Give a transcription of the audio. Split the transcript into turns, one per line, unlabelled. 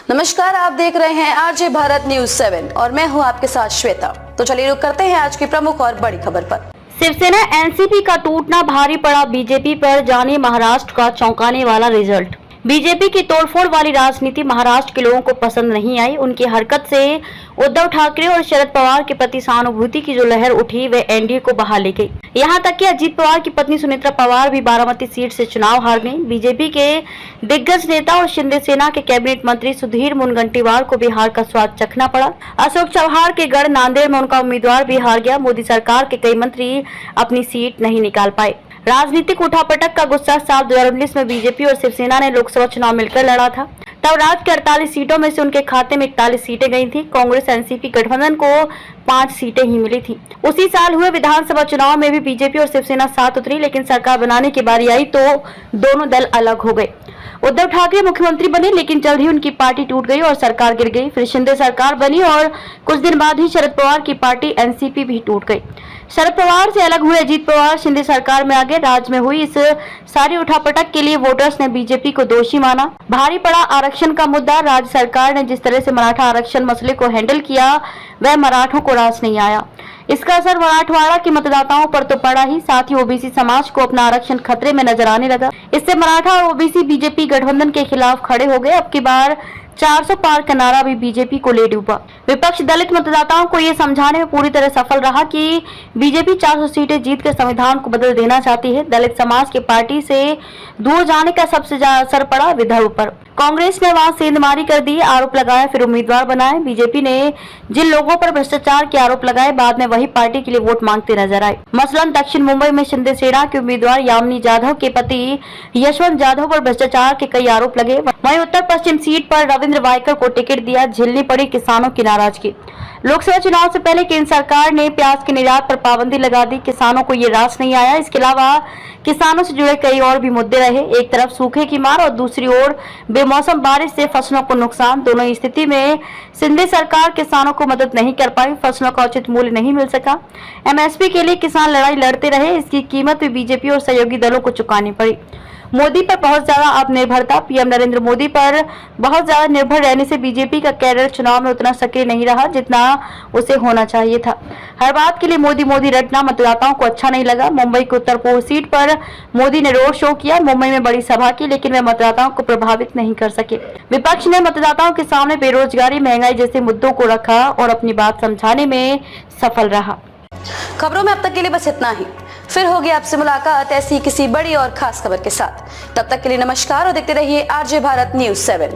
नमस्कार, आप देख रहे हैं आरजे भारत न्यूज 7 और मैं हूं आपके साथ श्वेता। तो चलिए रुक करते हैं आज की प्रमुख और बड़ी खबर पर।
शिवसेना एनसीपी का टूटना भारी पड़ा बीजेपी पर, जानिए महाराष्ट्र का चौंकाने वाला रिजल्ट। बीजेपी की तोड़फोड़ वाली राजनीति महाराष्ट्र के लोगों को पसंद नहीं आई। उनकी हरकत से उद्धव ठाकरे और शरद पवार के प्रति सहानुभूति की जो लहर उठी वह एनडीए को बहा ले गई। यहाँ तक कि अजीत पवार की पत्नी सुनेत्रा पवार भी बारामती सीट से चुनाव हार गईं। बीजेपी के दिग्गज नेता और शिंदे सेना के कैबिनेट मंत्री सुधीर मुनगंटीवार को भी हार का स्वाद चखना पड़ा। अशोक चव्हाण के गढ़ नांदेड़ में उनका उम्मीदवार भी हार गया। मोदी सरकार के कई मंत्री अपनी सीट नहीं निकाल पाए। राजनीतिक उठापटक का गुस्सा साल 2019 में बीजेपी और शिवसेना ने लोकसभा चुनाव मिलकर लड़ा था। तब राज्य के 48 सीटों में से उनके खाते में 41 सीटें गई थी। कांग्रेस एनसीपी गठबंधन को 5 सीटें ही मिली थी। उसी साल हुए विधानसभा चुनाव में भी बीजेपी और शिवसेना साथ उतरी, लेकिन सरकार बनाने की बारी आई तो दोनों दल अलग हो गए। उद्धव ठाकरे मुख्यमंत्री बने, लेकिन जल्द ही उनकी पार्टी टूट गई और सरकार गिर गई। फिर शिंदे सरकार बनी और कुछ दिन बाद ही शरद पवार की पार्टी एनसीपी भी टूट गई। शरद पवार से अलग हुए अजीत पवार शिंदे सरकार में आ गए। राज्य में हुई इस सारी उठापटक के लिए वोटर्स ने बीजेपी को दोषी माना। भारी पड़ा आरक्षण का मुद्दा। राज्य सरकार ने जिस तरह से मराठा आरक्षण मसले को हैंडल किया वह मराठों को रास नहीं आया। इसका असर मराठवाड़ा के मतदाताओं पर तो पड़ा ही, साथ ही ओबीसी समाज को अपना आरक्षण खतरे में नजर आने लगा। इससे मराठा और ओबीसी बीजेपी गठबंधन के खिलाफ खड़े हो गए। अब की बार 400 पार का नारा भी बीजेपी को ले डूबा। विपक्ष दलित मतदाताओं को ये समझाने में पूरी तरह सफल रहा कि बीजेपी 400 सीटें जीतकर संविधान को बदल देना चाहती है। दलित समाज के पार्टी से दूर जाने का सबसे ज्यादा असर पड़ा विदर्भ पर। कांग्रेस ने वहां सेंधमारी कर दी, आरोप लगाए, फिर उम्मीदवार बनाए। बीजेपी ने जिन लोगों पर भ्रष्टाचार के आरोप लगाए, बाद में वही पार्टी के लिए वोट मांगते नजर आए। मसलन दक्षिण मुंबई में शिंदे सेना के उम्मीदवार यामिनी जाधव के पति यशवंत जाधव पर भ्रष्टाचार के कई आरोप लगे। वहीं उत्तर पश्चिम सीट पर रविंद्र वायकर को टिकट दिया। झेलनी पड़ी किसानों की नाराजगी। लोकसभा चुनाव से पहले केंद्र सरकार ने प्याज के निर्यात पर पाबंदी लगा दी। किसानों को ये रास नहीं आया। इसके अलावा किसानों से जुड़े कई और भी मुद्दे रहे। एक तरफ सूखे की मार और दूसरी ओर बेमौसम बारिश से फसलों को नुकसान। दोनों स्थिति में शिंदे सरकार किसानों को मदद नहीं कर पाई। फसलों का उचित मूल्य नहीं मिल सका। एमएसपी के लिए किसान लड़ाई लड़ते रहे। इसकी कीमत भी बीजेपी और सहयोगी दलों को चुकानी पड़ी। मोदी पर बहुत ज्यादा आत्मनिर्भरता। पीएम नरेंद्र मोदी पर बहुत ज्यादा निर्भर रहने से बीजेपी का कैडर चुनाव में उतना सक्रिय नहीं रहा जितना उसे होना चाहिए था। हर बात के लिए मोदी मोदी रटना मतदाताओं को अच्छा नहीं लगा। मुंबई की उत्तर पूर्व सीट पर मोदी ने रोड शो किया, मुंबई में बड़ी सभा की, लेकिन वे मतदाताओं को प्रभावित नहीं कर सके। विपक्ष ने मतदाताओं के सामने बेरोजगारी, महंगाई जैसे मुद्दों को रखा और अपनी बात समझाने में सफल रहा।
खबरों में अब तक के लिए बस इतना ही। फिर होगी आपसे मुलाकात ऐसी किसी बड़ी और खास खबर के साथ। तब तक के लिए नमस्कार और देखते रहिए आरजे भारत न्यूज 7।